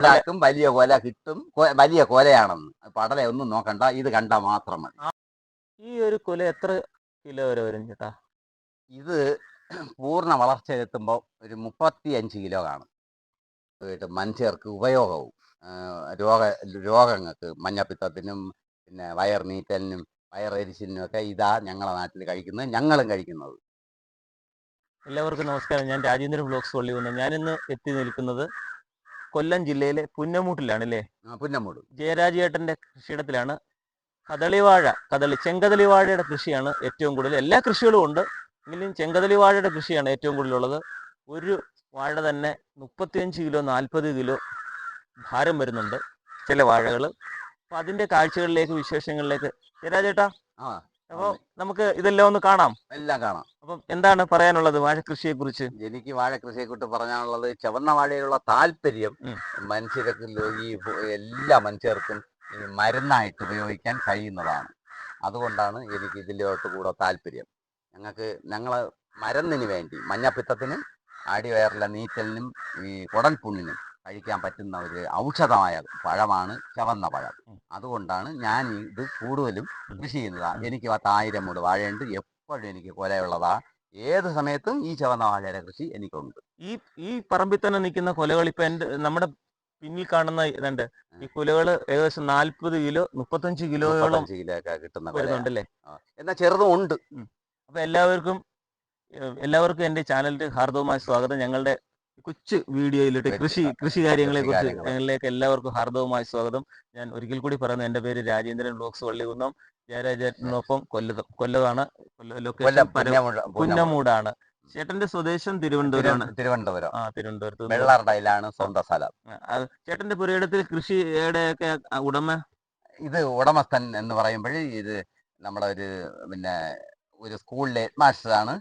ഒരാൾക്കും വലിയ കൊല കിട്ടും, വലിയ കൊലയാണെന്ന്. പടലയൊന്നും നോക്കണ്ട, ഇത് കണ്ടാ മാത്രം മതി. ഈ ഒരു കൊല എത്ര കിലോ വരെ വരും ചേട്ടാ? ഇത് പൂർണ്ണ വളർച്ചയെത്തുമ്പോൾ ഒരു 35 കിലോ കാണും. മനുഷ്യർക്ക് ഉപയോഗവും രോഗങ്ങൾക്ക്, മഞ്ഞപ്പിത്തത്തിനും പിന്നെ വയർ നീറ്റലിനും വയറെരിച്ചിലിനും ഒക്കെ ഇതാ ഞങ്ങളെ നാട്ടിൽ കഴിക്കുന്നത്, ഞങ്ങളും കഴിക്കുന്നത്. എല്ലാവർക്കും നമസ്കാരം. ഞാൻ രാജേന്ദ്രൻ വ്ലോഗ്സ് വള്ളികുന്നം. ഞാനിന്ന് എത്തി നിൽക്കുന്നത് കൊല്ലം ജില്ലയിലെ പുന്നമൂട്ടിലാണ് അല്ലേ? പുന്നമൂട് ജയരാജേട്ടൻ്റെ കൃഷിയിടത്തിലാണ്. ചെങ്കദളി വാഴയുടെ കൃഷിയാണ് ഏറ്റവും കൂടുതൽ. എല്ലാ കൃഷികളും ഉണ്ട്, എങ്കിലും ചെങ്കദളി വാഴയുടെ കൃഷിയാണ് ഏറ്റവും കൂടുതലുള്ളത്. ഒരു വാഴ തന്നെ 35 കിലോ 40 കിലോ ഭാരം വരുന്നുണ്ട് ചില വാഴകൾ. അപ്പം അതിൻ്റെ കാഴ്ചകളിലേക്ക്, വിശേഷങ്ങളിലേക്ക് ജയരാജേട്ടാ, അപ്പോൾ നമുക്ക് ഇതെല്ലാം ഒന്ന് കാണാം. എല്ലാം കാണാം. അപ്പം എന്താണ് പറയാനുള്ളത് വാഴക്കൃഷിയെ കുറിച്ച്? എനിക്ക് വാഴക്കൃഷിയെ കുറിച്ച് പറയാനുള്ളത്, ചുവന്ന വാഴയുള്ള താല്പര്യം മനുഷ്യർക്ക്, ഈ എല്ലാ മനുഷ്യർക്കും ഈ മരുന്നായിട്ട് ഉപയോഗിക്കാൻ കഴിയുന്നതാണ്. അതുകൊണ്ടാണ് എനിക്ക് ഇതിലോട്ട് കൂടെ താല്പര്യം. ഞങ്ങൾ മരുന്നിന് വേണ്ടി, മഞ്ഞപ്പിത്തത്തിനും അടിവയറിലെ നീറ്റലിനും ഈ കുടൽ പുണ്ണിനും കഴിക്കാൻ പറ്റുന്ന ഒരു ഔഷധമായ പഴമാണ് ചുവന്ന പഴം. അതുകൊണ്ടാണ് ഞാൻ ഇത് കൂടുതലും കൃഷി ചെയ്യുന്നത്. എനിക്ക് 1000 മൂട് വാഴയുണ്ട്, എപ്പോഴും എനിക്ക് കൊലയുള്ളതാ. ഏത് സമയത്തും ഈ ചുവന്ന വാഴയുടെ കൃഷി എനിക്കുണ്ട്. ഈ പറമ്പിൽ തന്നെ നിൽക്കുന്ന കൊലകൾ ഇപ്പൊ നമ്മുടെ പിന്നിൽ കാണുന്ന ഇതുണ്ട്, ഈ കുലകൾ ഏകദേശം 40 കിലോ 35 കിലോയോളം ഒക്കെ കിട്ടുന്ന വരുന്നുണ്ടല്ലേ? എന്നാൽ ചെറുതും ഉണ്ട്. അപ്പൊ എല്ലാവർക്കും എൻ്റെ ചാനലിന്റെ ഹാർദവമായ സ്വാഗതം. ഞങ്ങളുടെ കൊച്ചു വീഡിയോയിലിട്ട് കൃഷി കാര്യങ്ങളെ കുറിച്ച് ഞങ്ങളിലേക്ക് എല്ലാവർക്കും ഹാർദവമായ സ്വാഗതം. ഞാൻ ഒരിക്കൽ കൂടി പറയുന്നു, എൻ്റെ പേര് രാജേന്ദ്രൻ വ്ലോഗ്സ് വള്ളികുന്നം. ജയരാജേട്ടനൊപ്പം കൊല്ലതാണ്, ലൊക്കേഷൻ പുന്നമൂടാണ്. ചേട്ടന്റെ സ്വദേശം തിരുവനന്തപുരത്ത് വെള്ളാർടയിലാണ് സ്വന്തം സ്ഥലം. ചേട്ടന്റെ പുരയിടത്തിൽ കൃഷിയുടെ ഒക്കെ ഉടമസ്ഥൻ എന്ന് പറയുമ്പോൾ ഇത് നമ്മുടെ ഒരു സ്കൂളിലെ ഹെഡ് മാസ്റ്ററാണ്.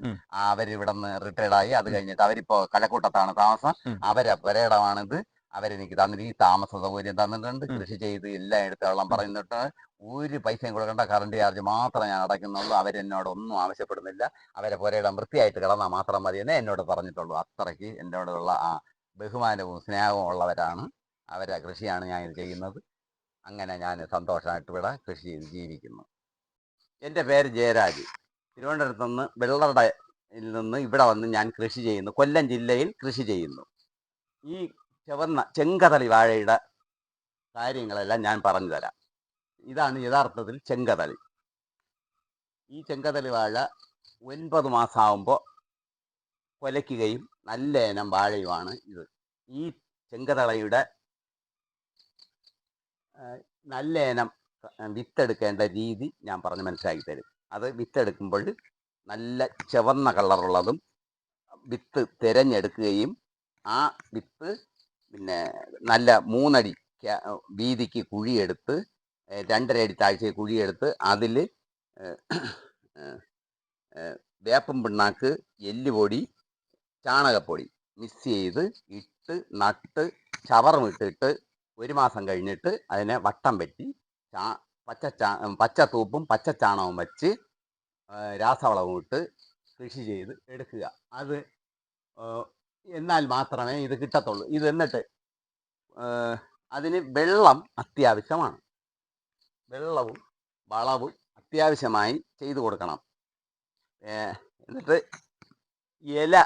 അവരിവിടെ നിന്ന് റിട്ടയർഡ് ആയി. അത് കഴിഞ്ഞിട്ട് അവരിപ്പോ കലക്കൂട്ടത്താണ് താമസം. അവരെ പുരയിടമാണിത്. അവരെനിക്ക് തന്നിട്ട് ഈ താമസ സൗകര്യം തന്നിട്ടുണ്ട്. കൃഷി ചെയ്ത് എല്ലാം എടുത്തോളം പറയുന്നിട്ട് ഒരു പൈസയും കൊടുക്കേണ്ട, കറണ്ട് ചാർജ് മാത്രം ഞാൻ അടയ്ക്കുന്നുള്ളൂ. അവരെന്നോട് ഒന്നും ആവശ്യപ്പെടുന്നില്ല. അവരെ പുരയിടം വൃത്തിയായിട്ട് കിടന്നാൽ മാത്രം മതിയെന്നേ എന്നോട് പറഞ്ഞിട്ടുള്ളൂ. അത്രയ്ക്ക് എന്നോടുള്ള ആ ബഹുമാനവും സ്നേഹവും ഉള്ളവരാണ്. അവരെ കൃഷിയാണ് ഞാൻ ഇത് ചെയ്യുന്നത്. അങ്ങനെ ഞാൻ സന്തോഷമായിട്ട് ഇവിടെ കൃഷി ചെയ്ത് ജീവിക്കുന്നു. എൻ്റെ പേര് ജയരാജ്. തിരുവനന്തപുരത്ത് നിന്ന് വെള്ളറടയിൽ നിന്ന് ഇവിടെ വന്ന് ഞാൻ കൃഷി ചെയ്യുന്നു. കൊല്ലം ജില്ലയിൽ കൃഷി ചെയ്യുന്നു. ഈ ചുവന്ന ചെങ്കദളി വാഴയുടെ കാര്യങ്ങളെല്ലാം ഞാൻ പറഞ്ഞു തരാം. ഇതാണ് യഥാർത്ഥത്തിൽ ചെങ്കദളി. ഈ ചെങ്കദളി വാഴ 9 മാസമാകുമ്പോൾ കൊലയ്ക്കുകയും നല്ല ഇനം വാഴയുമാണ് ഇത്. ഈ ചെങ്കദളയുടെ നല്ല ഇനം വിത്തെടുക്കേണ്ട രീതി ഞാൻ പറഞ്ഞ് മനസ്സിലാക്കി തരും. അത് വിത്തെടുക്കുമ്പോൾ നല്ല ചുവന്ന കളറുള്ളതും വിത്ത് തിരഞ്ഞെടുക്കുകയും ആ വിത്ത് നല്ല 3 അടി വീതിക്ക് കുഴിയെടുത്ത് 2.5 അടി താഴ്ച കുഴിയെടുത്ത് അതിൽ വേപ്പും പിണ്ണാക്ക്, എല്ലുപൊടി, ചാണകപ്പൊടി മിക്സ് ചെയ്ത് ഇട്ട് നട്ട് ചവറുമിട്ടിട്ട് 1 മാസം കഴിഞ്ഞിട്ട് അതിനെ വട്ടം വെട്ടി പച്ചത്തൂപ്പും പച്ചച്ചാണകവും വെച്ച് രാസവളവും ഇട്ട് കൃഷി ചെയ്ത് എടുക്കുക. അത് എന്നാൽ മാത്രമേ ഇത് കിട്ടത്തുള്ളൂ. ഇത് എന്നിട്ട് അതിന് വെള്ളം അത്യാവശ്യമാണ്. വെള്ളവും വളവും അത്യാവശ്യമായി ചെയ്തു കൊടുക്കണം. എന്നിട്ട് ഇല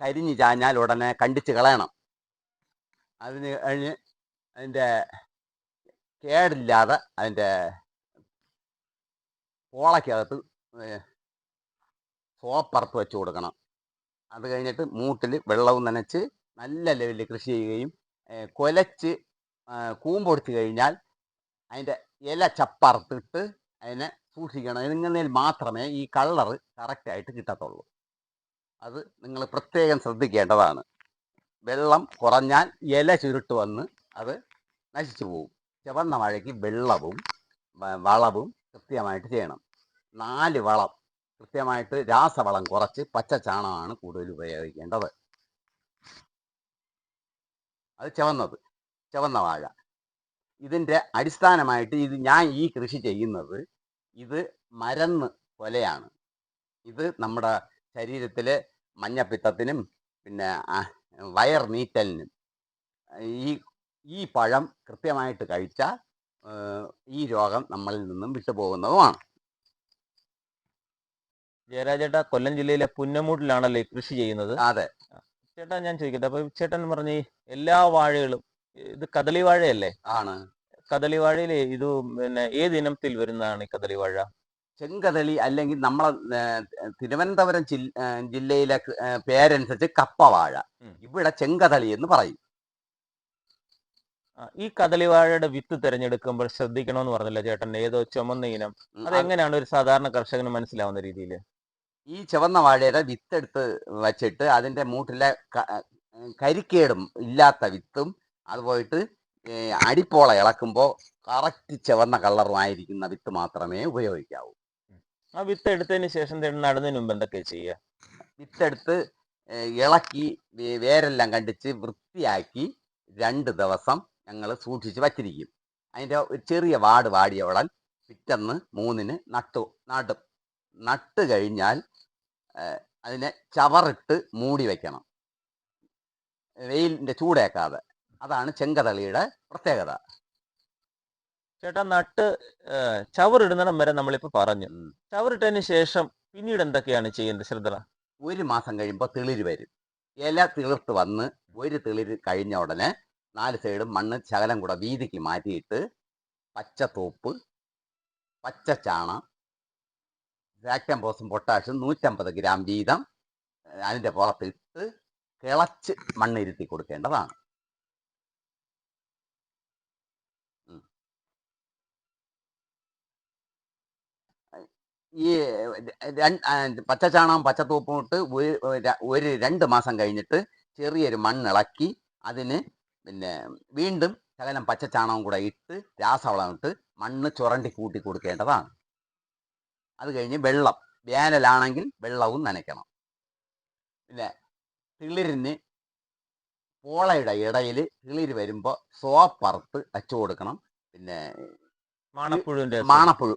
കരിഞ്ഞു ചാഞ്ഞാൽ ഉടനെ കണ്ടിച്ച് കളയണം. അതിന് കഴിഞ്ഞ് അതിൻ്റെ കേടില്ലാതെ അതിൻ്റെ പോളയ്ക്കകത്ത് സോപ്പറുത്ത് വെച്ച് കൊടുക്കണം. അത് കഴിഞ്ഞിട്ട് മൂട്ടിൽ വെള്ളവും നനച്ച് നല്ല ലെവലിൽ കൃഷി ചെയ്യുകയും കൊലച്ച് കൂമ്പൊടിച്ച് കഴിഞ്ഞാൽ അതിൻ്റെ ഇല ചപ്പറുത്തിട്ട് അതിനെ സൂക്ഷിക്കണം. ഇങ്ങനെ മാത്രമേ ഈ കളറ് കറക്റ്റായിട്ട് കിട്ടത്തുള്ളൂ. അത് നിങ്ങൾ പ്രത്യേകം ശ്രദ്ധിക്കേണ്ടതാണ്. വെള്ളം കുറഞ്ഞാൽ ഇല ചുരുട്ട് വന്ന് അത് നശിച്ചു പോകും. ചുവന്ന വാഴയ്ക്ക് വെള്ളവും വളവും കൃത്യമായിട്ട് ചെയ്യണം. 4 വളം കൃത്യമായിട്ട്, രാസവളം കുറച്ച് പച്ചച്ചാണകമാണ് കൂടുതൽ ഉപയോഗിക്കേണ്ടത്. അത് ചുവന്ന വാഴ. ഇതിൻ്റെ അടിസ്ഥാനമായിട്ട് ഞാൻ ഈ കൃഷി ചെയ്യുന്നത്, ഇത് മരുന്ന് കൊലയാണ്. ഇത് നമ്മുടെ ശരീരത്തിലെ മഞ്ഞപ്പിത്തത്തിനും വയർ നീറ്റലിനും ഈ ഈ പഴം കൃത്യമായിട്ട് കഴിച്ചാൽ ഈ രോഗം നമ്മളിൽ നിന്നും വിട്ടുപോകുന്നതുമാണ്. ജയരാജേട്ടാ കൊല്ലം ജില്ലയിലെ പുന്നമൂട്ടിലാണല്ലോ ഈ കൃഷി ചെയ്യുന്നത്. അതെ. ചേട്ടാ ഞാൻ ചോദിക്കട്ടെ, അപ്പൊ ചേട്ടൻ പറഞ്ഞ ഈ എല്ലാ വാഴകളും ഇത് കദളി വാഴയല്ലേ? ആണ്. കദളി വാഴയില് ഇത് പിന്നെ ഏത് ഇനത്തിൽ വരുന്നതാണ് ഈ കദളി വാഴ? ചെങ്കദളി, അല്ലെങ്കിൽ നമ്മളെ തിരുവനന്തപുരം ജില്ലയിലെ പേരനുസരിച്ച് കപ്പവാഴ, ഇവിടെ ചെങ്കദളി എന്ന് പറയും. ഈ കദളി വാഴയുടെ വിത്ത് തിരഞ്ഞെടുക്കുമ്പോൾ ശ്രദ്ധിക്കണമെന്ന് പറഞ്ഞല്ലോ ചേട്ടൻ, ഏതോ ചുമന്ന ഇനം, അതെങ്ങനെയാണ് ഒരു സാധാരണ കർഷകന് മനസ്സിലാവുന്ന രീതിയിൽ? ഈ ചുവന്ന വാഴയുടെ വിത്തെടുത്ത് വച്ചിട്ട് അതിൻ്റെ മൂട്ടിലെ കരിക്കേടും ഇല്ലാത്ത വിത്തും അത് പോയിട്ട് അടിപ്പോള ഇളക്കുമ്പോൾ കറക്റ്റ് ചുവന്ന കളറുമായിരിക്കുന്ന വിത്ത് മാത്രമേ ഉപയോഗിക്കാവൂ. ആ വിത്ത് എടുത്തതിന് ശേഷം നടുന്നതിന് മുമ്പ് എന്തൊക്കെ ചെയ്യുക? വിത്തെടുത്ത് ഇളക്കി വേരെല്ലാം കണ്ടിച്ച് വൃത്തിയാക്കി 2 ദിവസം ഞങ്ങൾ സൂക്ഷിച്ച് വച്ചിരിക്കും. അതിൻ്റെ ഒരു ചെറിയ വാടിയ ഉടൻ പിറ്റന്ന് 3-ന് നടും. നട്ട് കഴിഞ്ഞാൽ അതിനെ ചവറിട്ട് മൂടി വയ്ക്കണം, വെയിലിൻ്റെ ചൂടേക്കാതെ. അതാണ് ചെങ്കദളിയുടെ പ്രത്യേകത. ചേട്ടാ നട്ട് ചവറിടുന്നിടം വരെ നമ്മളിപ്പോൾ പറഞ്ഞു. ചവറിട്ടതിന് ശേഷം പിന്നീട് എന്തൊക്കെയാണ് ചെയ്യേണ്ടത് ശ്രദ്ധ? 1 മാസം കഴിയുമ്പോൾ തിളിര് വരും. ഇല തിളിർത്ത് വന്ന് ഒരു തിളിര് കഴിഞ്ഞ ഉടനെ 4 സൈഡും മണ്ണ് ശകലം കൂടെ വീതിക്ക് മാറ്റിയിട്ട് പച്ചത്തോപ്പ്, പച്ചച്ചാണം, സാക്ടംപോസും പൊട്ടാഷും 150 ഗ്രാം വീതം അതിൻ്റെ പുറത്തിട്ട് കിളച്ച് മണ്ണിരുത്തി കൊടുക്കേണ്ടതാണ്. ഈ പച്ചച്ചാണകം പച്ചത്തൂപ്പും ഇട്ട് ഒരു 2 മാസം കഴിഞ്ഞിട്ട് ചെറിയൊരു മണ്ണിളക്കി അതിന് പിന്നെ വീണ്ടും ശകലം പച്ചച്ചാണകം കൂടെ ഇട്ട് രാസവളം ഇട്ട് മണ്ണ് ചുരണ്ടി കൂട്ടി കൊടുക്കേണ്ടതാണ്. അത് കഴിഞ്ഞ് വെള്ളം, വേനലാണെങ്കിൽ വെള്ളവും നനയ്ക്കണം. പിന്നെ തിളിരിന് പോളയുടെ ഇടയിൽ തിളിര് വരുമ്പോൾ സോപ്പറുത്ത് വച്ചു കൊടുക്കണം. പിന്നെ മാണപ്പുഴു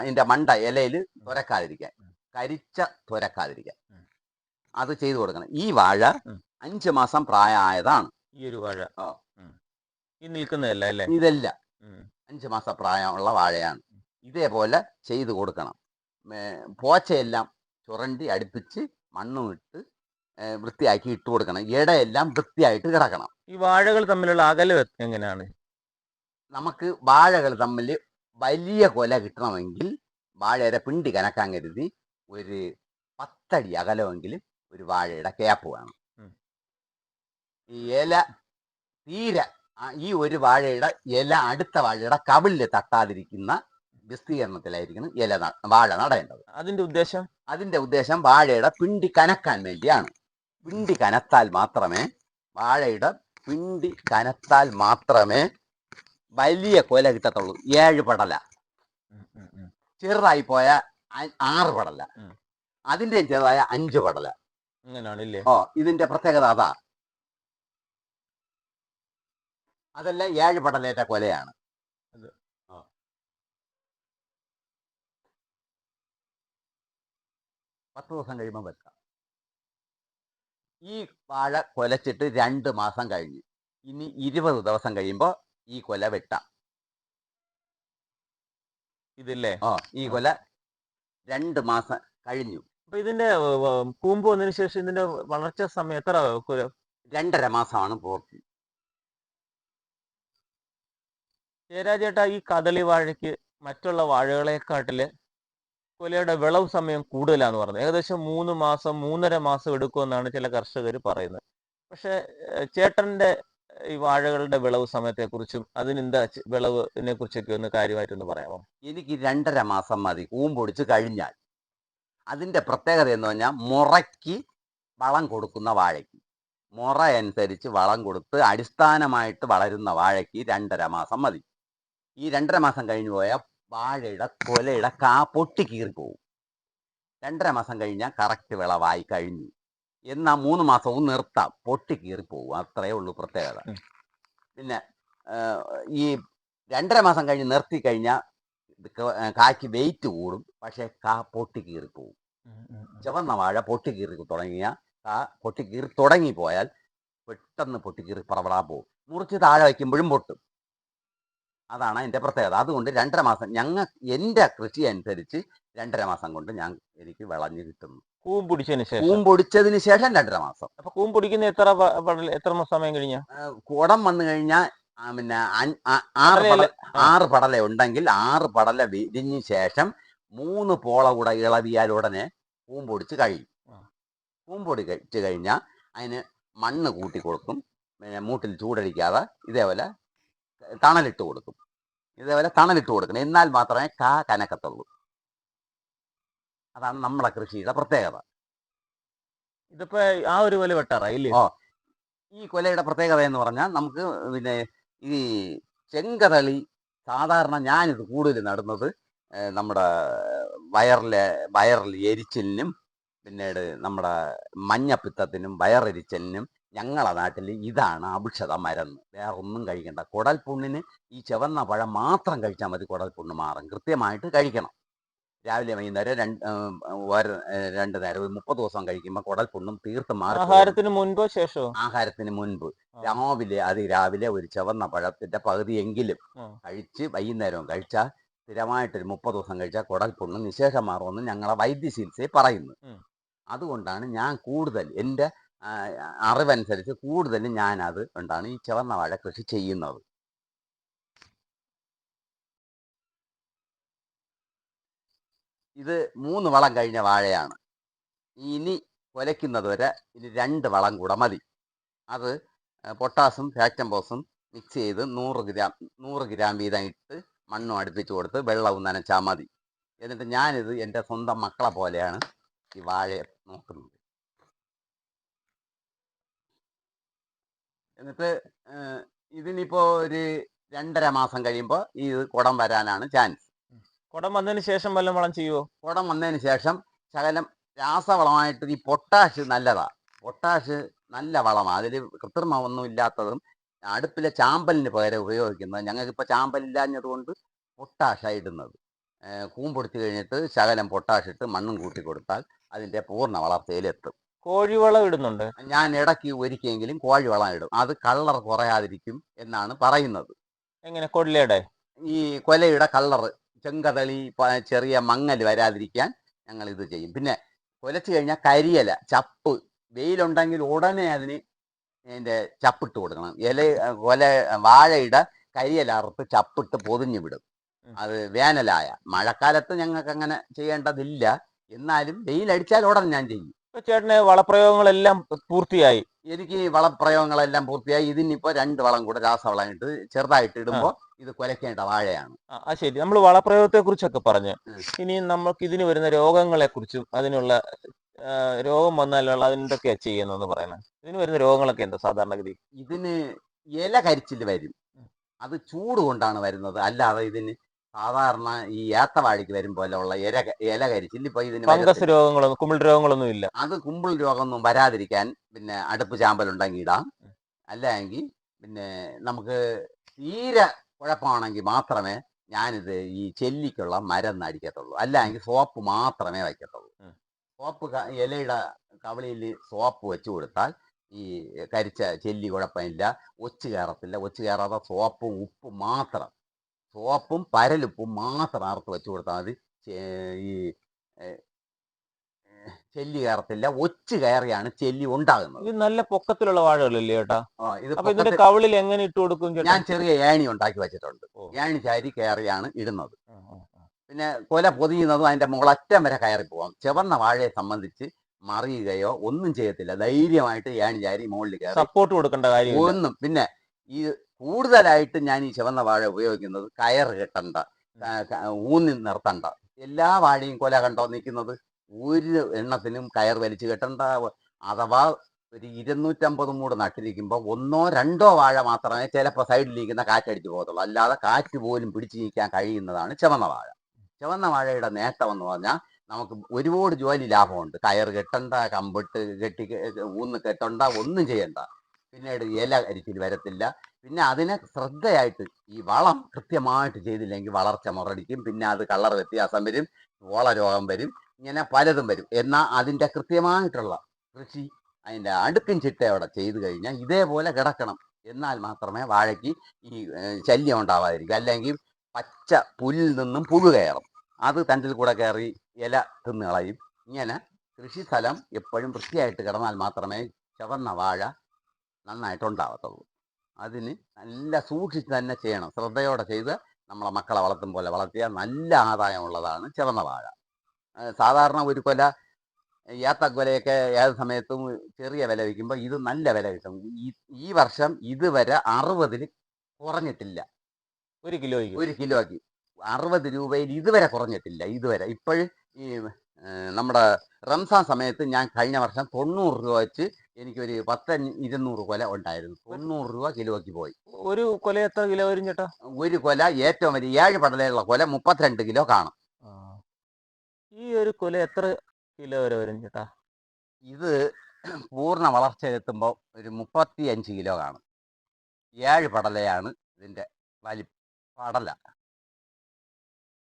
ഇതിൻ്റെ മണ്ട ഇലയിൽ തുരക്കാതിരിക്കാൻ, കരിച്ച തുരക്കാതിരിക്കാൻ അത് ചെയ്തു കൊടുക്കണം. ഈ വാഴ 5 മാസം പ്രായമായതാണ്. ഈ ഒരു വാഴ ഈ നിൽക്കുന്നതല്ല അല്ലേ? ഇതല്ല, 5 മാസം പ്രായമുള്ള വാഴയാണ്. ഇതേപോലെ ചെയ്തു കൊടുക്കണം. പോച്ചയെല്ലാം ചുരണ്ടി അടുപ്പിച്ച് മണ്ണും ഇട്ട് വൃത്തിയാക്കി ഇട്ട് കൊടുക്കണം. ഇടയെല്ലാം വൃത്തിയായിട്ട് കിടക്കണം. ഈ വാഴകൾ തമ്മിലുള്ള അകലം എങ്ങനെയാണ്? നമുക്ക് വാഴകൾ തമ്മിൽ വലിയ കൊല കിട്ടണമെങ്കിൽ വാഴയുടെ പിണ്ടി കനക്കാൻ കരുതി ഒരു 10 അടി അകലമെങ്കിലും ഒരു വാഴയുടെ ക്യാപ്പ് വേണം. ഈ ഇല തീരെ ഈ ഒരു വാഴയുടെ ഇല അടുത്ത വാഴയുടെ കവിളിൽ തട്ടാതിരിക്കുന്ന വിസ്തീർണത്തിലായിരിക്കണം വാഴ നടേണ്ടത്. അതിന്റെ ഉദ്ദേശം വാഴയുടെ പിണ്ടി കനക്കാൻ വേണ്ടിയാണ്. പിണ്ടി കനത്താൽ മാത്രമേ വലിയ കൊല കിട്ടത്തുള്ളൂ. 7 പടല, ചെറുതായി പോയ 6 പടല, അതിന്റെ ചെറുതായ 5 പടല. ഇതിന്റെ പ്രത്യേകത അതാ. അതല്ല 7 പടലേറ്റ കൊലയാണ്. 10 ദിവസം കഴിയുമ്പോൾ വെക്കാം. ഈ വാഴ കൊലച്ചിട്ട് 2 മാസം കഴിഞ്ഞു. ഇനി 20 ദിവസം കഴിയുമ്പോൾ ഈ കൊല വെട്ടാം. ഇതില്ലേ? ഈ കൊല 2 മാസം കഴിഞ്ഞു. അപ്പൊ ഇതിന്റെ കൂമ്പ് വന്നതിന് ശേഷം ഇതിന്റെ വളർച്ച സമയം എത്ര? 2.5 മാസമാണ് പൂർത്തി. ജയരാജേട്ടാ, ഈ കദളി വാഴയ്ക്ക് മറ്റുള്ള വാഴകളെക്കാട്ടില് കൊലയുടെ വിളവ് സമയം കൂടുതലാന്ന് പറഞ്ഞു. ഏകദേശം 3 മാസം 3.5 മാസം എടുക്കുമെന്നാണ് ചില കർഷകർ പറയുന്നത്. പക്ഷെ ചേട്ടന്റെ ഈ വാഴകളുടെ വിളവ് സമയത്തെക്കുറിച്ചും അതിനെന്താ വിളവിനെ കുറിച്ചൊക്കെ ഒന്ന് കാര്യമായിട്ടൊന്ന് പറയാമോ? എനിക്ക് 2.5 മാസം മതി കൂമ്പൊടിച്ച് കഴിഞ്ഞാൽ. അതിൻ്റെ പ്രത്യേകത എന്ന് പറഞ്ഞാൽ മുറയ്ക്ക് വളം കൊടുക്കുന്ന വാഴയ്ക്ക്, മുറ അനുസരിച്ച് വളം കൊടുത്ത് അടിസ്ഥാനമായിട്ട് വളരുന്ന വാഴയ്ക്ക് 2.5 മാസം മതി. ഈ 2.5 മാസം കഴിഞ്ഞു പോയാൽ വാഴയുടെ കൊലയുടെ പൊട്ടിക്കീറിപ്പോവും. 2.5 മാസം കഴിഞ്ഞാൽ കറക്റ്റ് വിളവായി കഴിഞ്ഞു. എന്നാൽ 3 മാസവും നിർത്താം, പൊട്ടിക്കീറിപ്പോവും. അത്രയേ ഉള്ളൂ പ്രത്യേകത. പിന്നെ ഈ 2.5 മാസം കഴിഞ്ഞ് നിർത്തി കഴിഞ്ഞാൽ കായ്ക്ക് വെയിറ്റ് കൂടും, പക്ഷേ പൊട്ടിക്കീറിപ്പോവും. ചുവന്ന വാഴ പൊട്ടിക്കീറി തുടങ്ങിയാൽ പൊട്ടിക്കീറി തുടങ്ങിപ്പോയാൽ പെട്ടെന്ന് പൊട്ടിക്കീറി പറപടാൻ പോവും. മുറിച്ച് താഴെ വയ്ക്കുമ്പോഴും പൊട്ടും. അതാണ് അതിൻ്റെ പ്രത്യേകത. അതുകൊണ്ട് 2.5 മാസം എൻ്റെ കൃഷി അനുസരിച്ച് 2.5 മാസം കൊണ്ട് എനിക്ക് വിളഞ്ഞ് കിട്ടുന്നു. കൂൺ പൊടിച്ചതിന് ശേഷം. കൂൺ പൊടിച്ചതിന് ശേഷം 2.5 മാസം. അപ്പൊ കൂൺ പൊടിക്കുന്ന എത്ര സമയം കഴിഞ്ഞാ? കുടം വന്നു കഴിഞ്ഞാൽ പിന്നെ 6 പടല ഉണ്ടെങ്കിൽ 6 പടല വിരിഞ്ഞ ശേഷം 3 പോള കൂടെ ഇളവിയാൽ ഉടനെ കൂൺ പൊടിച്ച് കഴിയും. കൂൺ പൊടിച്ച് കഴിഞ്ഞാൽ അതിന് മണ്ണ് കൂട്ടി കൊടുക്കും. പിന്നെ മൂട്ടിൽ ചൂടടിക്കാതെ ഇതേപോലെ തണലിട്ട് കൊടുക്കും. എന്നാൽ മാത്രമേ കനക്കത്തുള്ളൂ. അതാണ് നമ്മളെ കൃഷിയുടെ പ്രത്യേകത. ഇതിപ്പോ ആ ഒരു കൊല വെട്ടാറായില്ലേ? ഈ കൊലയുടെ പ്രത്യേകത എന്ന് പറഞ്ഞാൽ നമുക്ക് പിന്നെ ഈ ചെങ്കതളി സാധാരണ ഞാനിത് കൂടുതൽ നടുന്നത് നമ്മുടെ വയറിൽ എരിച്ചിലിനും പിന്നീട് നമ്മുടെ മഞ്ഞപ്പിത്തത്തിനും വയറെരിച്ചലിനും ഞങ്ങളെ നാട്ടിൽ ഇതാണ് ഔഷധ മരുന്ന്. വേറെ ഒന്നും കഴിക്കണ്ട. കുടൽ പുണ്ണിന് ഈ ചുവന്ന പഴം മാത്രം കഴിച്ചാൽ മതി. കുടൽ പുണ്ണ് മാറും. കൃത്യമായിട്ട് കഴിക്കണം. രാവിലെ വൈകുന്നേരം 2 നേരം 30 ദിവസം കഴിക്കുമ്പോൾ കുടൽ പുണ്ണും തീർത്തും മാറും. ആഹാരത്തിന് മുൻപോ ശേഷമോ? ആഹാരത്തിന് മുൻപ് രാവിലെ ഒരു ചുവന്ന പഴത്തിന്റെ പകുതിയെങ്കിലും കഴിച്ച് വൈകുന്നേരവും കഴിച്ചാൽ സ്ഥിരമായിട്ടൊരു 30 ദിവസം കഴിച്ചാൽ കുടൽ പുണ്ണ് നിശേഷം മാറുമെന്ന് ഞങ്ങളെ വൈദ്യചികിത്സയെ പറയുന്നു. അതുകൊണ്ടാണ് ഞാൻ കൂടുതൽ എൻ്റെ അറിവനുസരിച്ച് കൂടുതലും ഞാനത് കൊണ്ടാണ് ഈ ചുവന്ന വാഴ കൃഷി ചെയ്യുന്നത്. ഇത് 3 വളം കഴിഞ്ഞ വാഴയാണ്. ഇനി കുലയ്ക്കുന്നത് വരെ ഇനി 2 വളം കൂടെ മതി. അത് പൊട്ടാസും ഫാക്ടംഫോസും മിക്സ് ചെയ്ത് 100 ഗ്രാം വീതം ഇട്ട് മണ്ണും അടുപ്പിച്ച് കൊടുത്ത് വെള്ളവും നനച്ചാൽ മതി. എന്നിട്ട് ഞാനിത് എൻ്റെ സ്വന്തം മക്കളെ പോലെയാണ് ഈ വാഴയെ നോക്കുന്നത്. എന്നിട്ട് ഇതിനിപ്പോൾ ഒരു 2.5 മാസം കഴിയുമ്പോൾ ഈ കുടം വരാനാണ് ചാൻസ്. കുടം വന്നതിന് ശേഷം വല്ലതും വളം ചെയ്യുമോ? കുടം വന്നതിന് ശേഷം ശകലം രാസവളമായിട്ട് ഈ പൊട്ടാഷ് നല്ലതാണ്. പൊട്ടാഷ് നല്ല വളമാണ്. അതിൽ കൃത്രിമമൊന്നും ഇല്ലാത്തതും അടുപ്പിലെ ചാമ്പലിന് പകരം ഉപയോഗിക്കുന്നത്. ഞങ്ങൾക്കിപ്പോൾ ചാമ്പലില്ലാഞ്ഞത് കൊണ്ട് പൊട്ടാഷാണ് ഇടുന്നത്. കൂൺ പൊടിച്ച് കഴിഞ്ഞിട്ട് ശകലം പൊട്ടാഷ് ഇട്ട് മണ്ണും കൂട്ടി കൊടുത്താൽ അതിൻ്റെ പൂർണ്ണ വളർച്ചയിലെത്തും. കോഴിവളം ഇടുന്നുണ്ട്. ഞാൻ ഇടയ്ക്ക് ഒരിക്കലെങ്കിലും കോഴിവളം ഇടും. അത് കളർ കുറയാതിരിക്കും എന്നാണ് പറയുന്നത്. എങ്ങനെ? കൊല്ലയുടെ ഈ കൊലയുടെ കളറ് ചെങ്കതളി ചെറിയ മങ്ങൽ വരാതിരിക്കാൻ ഞങ്ങൾ ഇത് ചെയ്യും. പിന്നെ കൊലച്ച് കഴിഞ്ഞാൽ കരിയില ചപ്പ് വെയിലുണ്ടെങ്കിൽ ഉടനെ അതിൻ്റെ ചപ്പിട്ട് കൊടുക്കണം. വാഴയുടെ കരിയില അറുത്ത് ചപ്പിട്ട് പൊതിഞ്ഞു വിടും. അത് വേനലായ. മഴക്കാലത്ത് ഞങ്ങൾക്ക് അങ്ങനെ ചെയ്യേണ്ടതില്ല. എന്നാലും വെയിലടിച്ചാൽ ഉടനെ ഞാൻ ചെയ്യും. ചേട്ടന് വളപ്രയോഗങ്ങളെല്ലാം പൂർത്തിയായി? എനിക്ക് വളപ്രയോഗങ്ങളെല്ലാം പൂർത്തിയായി. ഇതിനിപ്പോൾ 2 വളം കൂടെ രാസവളം ഇട്ട് ചെറുതായിട്ട് ഇടുമ്പോൾ ഇത് കുലയ്ക്കേണ്ട വാഴയാണ്. ശരി. നമ്മൾ വളപ്രയോഗത്തെ കുറിച്ചൊക്കെ പറഞ്ഞു. ഇനി നമുക്ക് ഇതിന് വരുന്ന രോഗങ്ങളെ കുറിച്ചും അതിനുള്ള രോഗം വന്നാലുള്ള അതിനെന്തൊക്കെയാ ചെയ്യുന്നതെന്ന് പറയണം. ഇതിന് വരുന്ന രോഗങ്ങളൊക്കെ എന്താ സാധാരണഗതി? ഇതിന് ഇല കരിച്ചിൽ വരും. അത് ചൂട് കൊണ്ടാണ് വരുന്നത്. അല്ലാതെ ഇതിന് സാധാരണ ഈ ഏത്തവാഴയ്ക്ക് വരും പോലെയുള്ള ഇല കരിച്ചിൽ ഇപ്പൊ ഇതിന് ഫംഗസ് രോഗങ്ങളൊന്നും കുമിൾ രോഗങ്ങളൊന്നും ഇല്ല. അത് കുമ്പിൾ രോഗമൊന്നും വരാതിരിക്കാൻ പിന്നെ അടുപ്പ് ചാമ്പലുണ്ടെങ്കിൽ ഇടാം. അല്ലെങ്കിൽ പിന്നെ നമുക്ക് തീരെ കുഴപ്പമാണെങ്കിൽ മാത്രമേ ഞാനിത് ഈ ചെല്ലിക്കുള്ള മരുന്ന് അടിക്കത്തുള്ളൂ. അല്ലെങ്കിൽ സോപ്പ് മാത്രമേ വയ്ക്കത്തുള്ളൂ. സോപ്പ് ഇലയുടെ കവളിയിൽ സോപ്പ് വെച്ച് കൊടുത്താൽ ഈ കരിച്ച ചെല്ലി കുഴപ്പമില്ല. ഒച്ച് കയറത്തില്ല. ഒച്ച് കയറാതെ സോപ്പും ഉപ്പും മാത്രം, സോപ്പും പരലുപ്പും മാത്രം അറുത്ത് വെച്ച് കൊടുത്താൽ മതി. ഈ ചെല്ലി കയറത്തില്ല. ഒച്ച് കയറിയാണ് ചെല്ലി ഉണ്ടാകുന്നത്. ഇത് നല്ല പൊക്കത്തിലുള്ള വാഴകളല്ലേ ചേട്ടാ? ഇത് കവളിൽ എങ്ങനെ ഇട്ട് കൊടുക്കും? ഞാൻ ചെറിയ ഏണി ഉണ്ടാക്കി വെച്ചിട്ടുണ്ട്. ഏണി ചാരി കയറിയാണ് ഇടുന്നത്. പിന്നെ കൊല പൊതിയുന്നതും അതിന്റെ മുകളറ്റം വരെ കയറി പോവാം. ചുവന്ന വാഴയെ സംബന്ധിച്ച് മറിയുകയോ ഒന്നും ചെയ്യത്തില്ല. ധൈര്യമായിട്ട് ഏണി ചാരി മുകളിൽ കയറി സപ്പോർട്ട് കൊടുക്കേണ്ട കാര്യം ഒന്നും. പിന്നെ ഈ കൂടുതലായിട്ട് ഞാൻ ഈ ചുവന്ന വാഴ ഉപയോഗിക്കുന്നത് കയറ് കെട്ടണ്ട, ഊന്നി നിർത്തണ്ട. എല്ലാ വാഴയും കൊല കണ്ടോ നിൽക്കുന്നത്? ഒരു എണ്ണത്തിനും കയർ വലിച്ചു കെട്ടണ്ട. അഥവാ ഒരു 250 മൂട് നട്ടിരിക്കുമ്പോൾ 1ഓ 2ഓ വാഴ മാത്രമേ ചിലപ്പോൾ സൈഡിലിരിക്കുന്ന കാറ്റടിച്ച് പോകത്തുള്ളൂ. അല്ലാതെ കാറ്റ് പോലും പിടിച്ചു നീക്കാൻ കഴിയുന്നതാണ് ചുവന്ന വാഴ. ചുവന്ന വാഴയുടെ നേട്ടം എന്ന് പറഞ്ഞാൽ നമുക്ക് ഒരുപാട് ജോലി ലാഭമുണ്ട്. കയർ കെട്ടണ്ട, കമ്പിട്ട് ഊന്ന് കെട്ടണ്ട, ഒന്നും ചെയ്യണ്ട. പിന്നീട് ഇല അരിച്ചിൽ വരത്തില്ല. പിന്നെ അതിനെ ശ്രദ്ധയായിട്ട് ഈ വളം കൃത്യമായിട്ട് ചെയ്തില്ലെങ്കിൽ വളർച്ച മുരടിക്കും. പിന്നെ അത് കളർ വ്യത്യാസം വരും, ഓളരോഗം വരും, ഇങ്ങനെ പലതും വരും. എന്നാൽ അതിൻ്റെ കൃത്യമായിട്ടുള്ള കൃഷി അതിൻ്റെ അടുക്കും ചിട്ടയോടെ ചെയ്തു കഴിഞ്ഞാൽ ഇതേപോലെ കിടക്കണം. എന്നാൽ മാത്രമേ വാഴയ്ക്ക് ഈ ശല്യം ഉണ്ടാവാതിരിക്കും. അല്ലെങ്കിൽ പച്ച പുല്ലിൽ നിന്നും പുഴു കയറും, അത് തണ്ടിൽ കൂടെ കയറി ഇല തിന്ന് കളയും. ഇങ്ങനെ കൃഷി സ്ഥലം എപ്പോഴും വൃത്തിയായിട്ട് കിടന്നാൽ മാത്രമേ ചുവന്ന വാഴ നന്നായിട്ടുണ്ടാവത്തുള്ളൂ. അതിന് നല്ല സൂക്ഷിച്ച് തന്നെ ചെയ്യണം, ശ്രദ്ധയോടെ ചെയ്ത് നമ്മളെ മക്കളെ വളർത്തും പോലെ വളർത്തിയാൽ നല്ല ആദായമുള്ളതാണ് ചുവന്ന വാഴ. സാധാരണ ഒരു കൊല ഏത്തക്കൊലയൊക്കെ ഏത് സമയത്തും ചെറിയ വില വയ്ക്കുമ്പോൾ ഇത് നല്ല വില കിട്ടും. ഈ വർഷം ഇതുവരെ 60-ൽ കുറഞ്ഞിട്ടില്ല. ഒരു കിലോയ്ക്ക് 60 രൂപയിൽ ഇതുവരെ കുറഞ്ഞിട്ടില്ല. ഇതുവരെ ഇപ്പോഴും ഈ നമ്മുടെ റംസാൻ സമയത്ത് ഞാൻ കഴിഞ്ഞ വർഷം 90 രൂപ വെച്ച് എനിക്കൊരു 200 കൊല ഉണ്ടായിരുന്നു. 90 രൂപ കിലോയ്ക്ക് പോയി. ഒരു കൊല എത്ര കിലോ വരും ചേട്ടാ? ഒരു കൊല ഏറ്റവും വലിയ 7 പടലയുള്ള കൊല 32 കിലോ കാണും. ഈ ഒരു കൊല എത്ര കിലോ വരെ വരും ചേട്ടാ? ഇത് പൂർണ്ണ വളർച്ചയെത്തുമ്പോൾ ഒരു 35 കിലോ കാണും. 7 പടലയാണ് ഇതിൻ്റെ പടല.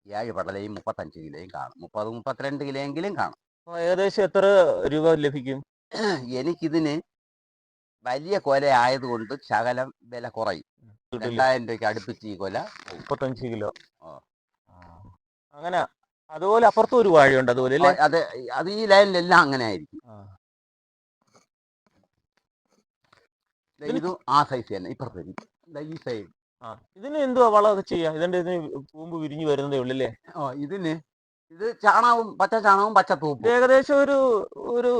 7 പടലയും 35 കിലോയും കാണും. 30-32 കിലോയെങ്കിലും കാണും. ഏകദേശം എത്ര രൂപ ലഭിക്കും? എനിക്കിതിന് വലിയ കൊല ആയതുകൊണ്ട് ശകലം വില കുറയും. 2000 രൂപയ്ക്ക് അടുപ്പിച്ച് ഈ കൊല 35 കിലോ. അങ്ങനെ അതുപോലെ അപ്പുറത്തും ഒരു വാഴയുണ്ട് അതുപോലെ അല്ലേ? അത് ഈ ലൈനിലെല്ലാം അങ്ങനെ ആയിരിക്കും. ഇത് ആ സൈസ് തന്നെ ഇപ്പുറത്തെ ഈ സൈഡ്. ഇതിന് എന്തുവാ വളമൊക്കെ ചെയ്യാം? ഇതിന്റെ കൂമ്പ് വിരിഞ്ഞു വരുന്നതേ ഉള്ളൂ അല്ലേ? ഇത് ചാണകവും പച്ച ചാണകവും പച്ച തൂപ്പും. ഏകദേശം ഒരു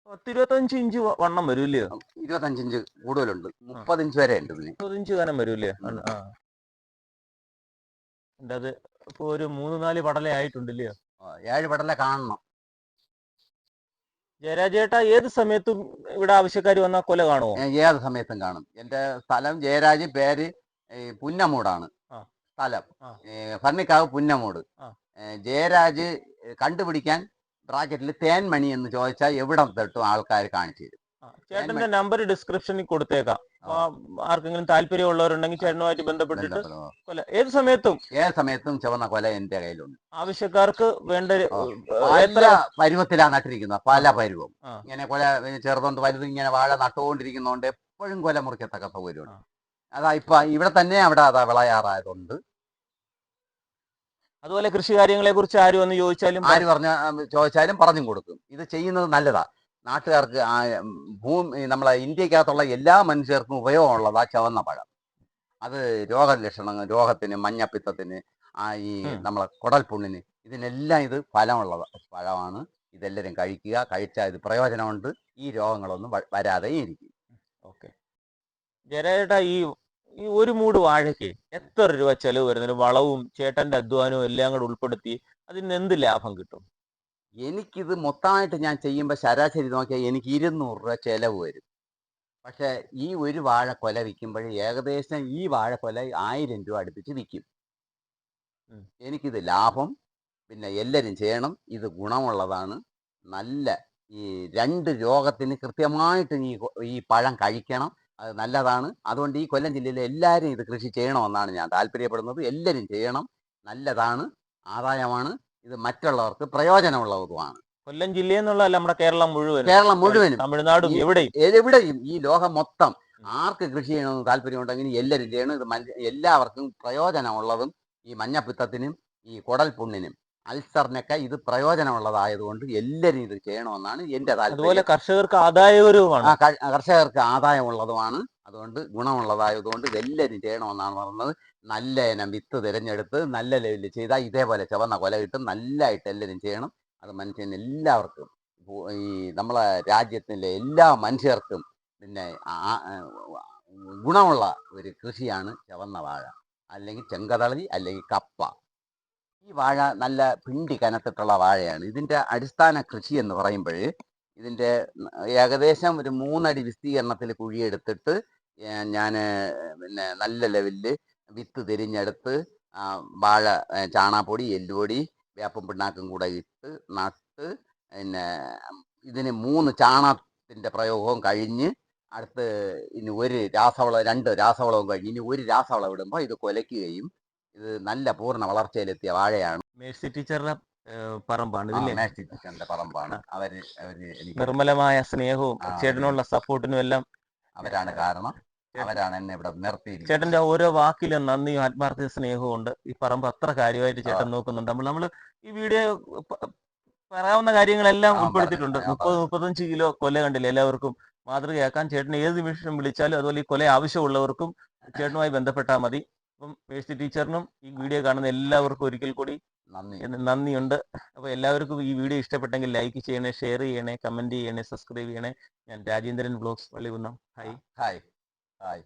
10-25 ഇഞ്ച് വണ്ണം വരും ഇല്ലയോ? 25 ഇഞ്ച് കൂടുതലുണ്ട്, 30 ഇഞ്ച് വരെ ഉണ്ട്. 30 ഇഞ്ച് കനം വരും ഇല്ലേ? അത് ഇപ്പൊ ഒരു 3-4 പടല ആയിട്ടുണ്ടല്ലയോ? 7 പടല കാണണം. ജയരാജേട്ടാ ഏത് സമയത്തും ഇവിടെ ആവശ്യക്കാർ വന്നാൽ കൊല കാണുമോ? ഏത് സമയത്തും കാണും. എൻ്റെ സ്ഥലം ജയരാജ്, പേര് പുന്നമൂടാണ് സ്ഥലം. ഭരണിക്കാവ് പുന്നമൂട്. ജയരാജ് കണ്ടുപിടിക്കാൻ ബ്രാക്കറ്റിൽ തേൻമണി എന്ന് ചോദിച്ചാൽ എവിടെ തൊട്ടും ആൾക്കാർ കാണിച്ചു തരും. ചേട്ടന്റെ നമ്പർ ഡിസ്ക്രിപ്ഷനിൽ കൊടുത്തേക്കാം. ആർക്കെങ്കിലും താല്പര്യമുള്ളവരുണ്ടെങ്കിൽ ചേട്ടനുമായിട്ട് ബന്ധപ്പെട്ടിട്ട് ഏത് സമയത്തും ചുവന്ന കൊല എന്റെ കയ്യിലുണ്ട്. ആവശ്യക്കാർക്ക് വേണ്ട പല പരുവത്തിലാണ് നട്ടിരിക്കുന്നത്. പല പരുവം. ഇങ്ങനെ കൊല ചെറുതുകൊണ്ട് വലുത് ഇങ്ങനെ വാഴ നട്ടുകൊണ്ടിരിക്കുന്നതുകൊണ്ട് എപ്പോഴും കൊല മുറിക്കത്തക്ക സൗകര്യമുണ്ട്. അതാ ഇപ്പൊ ഇവിടെ തന്നെ അവിടെ അതാ വിളയാറായതുകൊണ്ട്. അതുപോലെ കൃഷി കാര്യങ്ങളെ കുറിച്ച് ആര് വന്ന് ചോദിച്ചാലും പറഞ്ഞും കൊടുക്കും. ഇത് ചെയ്യുന്നത് നല്ലതാ. നാട്ടുകാർക്ക് നമ്മളെ ഇന്ത്യക്കകത്തുള്ള എല്ലാ മനുഷ്യർക്കും ഉപയോഗമുള്ളതാ ചുവന്ന പഴം. അത് രോഗലക്ഷണങ്ങൾ, രോഗത്തിന്, മഞ്ഞപ്പിത്തത്തിന്, ഈ നമ്മളെ കുടൽപ്പുണ്ണിന്, ഇതിനെല്ലാം ഇത് ഫലമുള്ള പഴമാണ്. ഇതെല്ലാവരും കഴിക്കുക. കഴിച്ചാൽ ഇത് പ്രയോജനമുണ്ട്. ഈ രോഗങ്ങളൊന്നും വരാതെ ഇരിക്കും. ഓക്കെ ജയരാജേട്ടാ, ഈ ഒരു മൂട് വാഴയ്ക്ക് എത്ര രൂപ ചെലവ് വരുന്നതിന്? വളവും ചേട്ടന്റെ അധ്വാനവും എല്ലാം കൂടെ ഉൾപ്പെടുത്തി അതിന് എന്ത് ലാഭം കിട്ടും? എനിക്കിത് മൊത്തമായിട്ട് ഞാൻ ചെയ്യുമ്പോൾ ശരാശരി നോക്കിയാൽ എനിക്ക് 200 രൂപ ചെലവ് വരും. പക്ഷെ ഈ ഒരു വാഴക്കൊല വിൽക്കുമ്പോൾ ഏകദേശം ഈ വാഴക്കൊല 1000 രൂപ അടുപ്പിച്ച് വിൽക്കും. എനിക്കിത് ലാഭം. പിന്നെ എല്ലാവരും ചെയ്യണം. ഇത് ഗുണമുള്ളതാണ്. നല്ല ഈ 2 രോഗത്തിന് കൃത്യമായിട്ട് ഈ പഴം കഴിക്കണം. അത് നല്ലതാണ്. അതുകൊണ്ട് ഈ കൊല്ലം ജില്ലയിലെ എല്ലാവരും ഇത് കൃഷി ചെയ്യണമെന്നാണ് ഞാൻ താല്പര്യപ്പെടുന്നത്. എല്ലാവരും ചെയ്യണം. നല്ലതാണ്, ആദായമാണ്. ഇത് മറ്റുള്ളവർക്ക് പ്രയോജനമുള്ളതുമാണ്. കൊല്ലം ജില്ലയെന്നുള്ളതല്ല, നമ്മുടെ കേരളം മുഴുവനും തമിഴ്നാടും എവിടെയും ഈ ലോകം മൊത്തം ആർക്ക് കൃഷി ചെയ്യണമെന്ന് താല്പര്യമുണ്ടെങ്കിൽ എല്ലാവരും ചെയ്യണം. ഇത് എല്ലാവർക്കും പ്രയോജനമുള്ളതും ഈ മഞ്ഞപ്പിത്തത്തിനും ഈ കുടൽപുണ്ണിനും അൾസറിനൊക്കെ ഇത് പ്രയോജനമുള്ളതായതുകൊണ്ട് എല്ലാവരും ഇത് ചെയ്യണമെന്നാണ് എൻ്റെ താല്പര്യം. അതുപോലെ കർഷകർക്ക് ആദായകരവുമാണ്. കർഷകർക്ക് ആദായമുള്ളതുമാണ്. അതുകൊണ്ട് ഗുണമുള്ളതായതുകൊണ്ട് ഇതെല്ലാവരും ചെയ്യണമെന്നാണ് പറഞ്ഞത്. നല്ല ഇനം വിത്ത് തിരഞ്ഞെടുത്ത് നല്ല ലെവലിൽ ചെയ്താൽ ഇതേപോലെ ചുവന്ന കൊല കിട്ടും. നല്ലതായിട്ട് എല്ലാവരും ചെയ്യണം. അത് മനുഷ്യന് എല്ലാവർക്കും, ഈ നമ്മളെ രാജ്യത്തിലെ എല്ലാ മനുഷ്യർക്കും പിന്നെ ഗുണമുള്ള ഒരു കൃഷിയാണ് ചുവന്ന വാഴ, അല്ലെങ്കിൽ ചെങ്കതളി, അല്ലെങ്കിൽ കപ്പ. ഈ വാഴ നല്ല പിണ്ടി കനത്തിട്ടുള്ള വാഴയാണ്. ഇതിൻ്റെ അടിസ്ഥാന കൃഷി എന്ന് പറയുമ്പോൾ ഇതിൻ്റെ ഏകദേശം ഒരു 3 അടി വിസ്തീർണത്തിൽ കുഴിയെടുത്തിട്ട് ഞാൻ പിന്നെ നല്ല ലെവലിൽ വിത്ത് തിരിഞ്ഞെടുത്ത് വാഴ ചാണാപ്പൊടി, എല്ലുപൊടി, വേപ്പും പിണ്ണാക്കും കൂടെ ഇട്ട് നട്ട് പിന്നെ ഇതിന് 3 ചാണകത്തിൻ്റെ പ്രയോഗവും കഴിഞ്ഞ് അടുത്ത് ഇനി 2 രാസവളവും കഴിഞ്ഞ് ഇനി 1 രാസവളം ഇടുമ്പോൾ ഇത് കുലയ്ക്കുകയും ഇത് നല്ല പൂർണ്ണ വളർച്ചയിലെത്തിയ വാഴയാണ്. മേഴ്സി ടീച്ചറുടെ പറമ്പാണ്. മേഴ്സി ടീച്ചറിന്റെ പറമ്പാണ്. അവര് നിർമ്മലമായ സ്നേഹവും ചേട്ടനുള്ള സപ്പോർട്ടിനും എല്ലാം അവരാണ് കാരണം. അവരാണ് എന്നെ ഇവിടെ നിർത്തിയിരിക്കുന്നത്. ചേട്ടന്റെ ഓരോ വാക്കിലും നന്ദിയും ആത്മാർത്ഥ സ്നേഹവും ഉണ്ട്. ഈ പറമ്പ് അത്ര കാര്യമായിട്ട് ചേട്ടൻ നോക്കുന്നുണ്ട്. നമ്മൾ ഈ വീഡിയോ പറയാവുന്ന കാര്യങ്ങളെല്ലാം ഉൾപ്പെടുത്തിയിട്ടുണ്ട്. 30-35 കിലോ കൊല കണ്ടില്ല, എല്ലാവർക്കും മാതൃകയാക്കാൻ. ചേട്ടൻ ഏത് നിമിഷം വിളിച്ചാലും, അതുപോലെ ഈ കൊല ആവശ്യമുള്ളവർക്കും ചേട്ടനുമായി ബന്ധപ്പെട്ടാൽ മതി. അപ്പം മേഴ്സി ടീച്ചറിനും ഈ വീഡിയോ കാണുന്ന എല്ലാവർക്കും ഒരിക്കൽ കൂടി നന്ദിയുണ്ട്. അപ്പോൾ എല്ലാവർക്കും ഈ വീഡിയോ ഇഷ്ടപ്പെട്ടെങ്കിൽ ലൈക്ക് ചെയ്യണേ, ഷെയർ ചെയ്യണേ, കമന്റ് ചെയ്യണേ, സബ്സ്ക്രൈബ് ചെയ്യണേ. ഞാൻ രാജേന്ദ്രൻ വ്ലോഗ്സ് പള്ളികുന്നം. ഹായ്.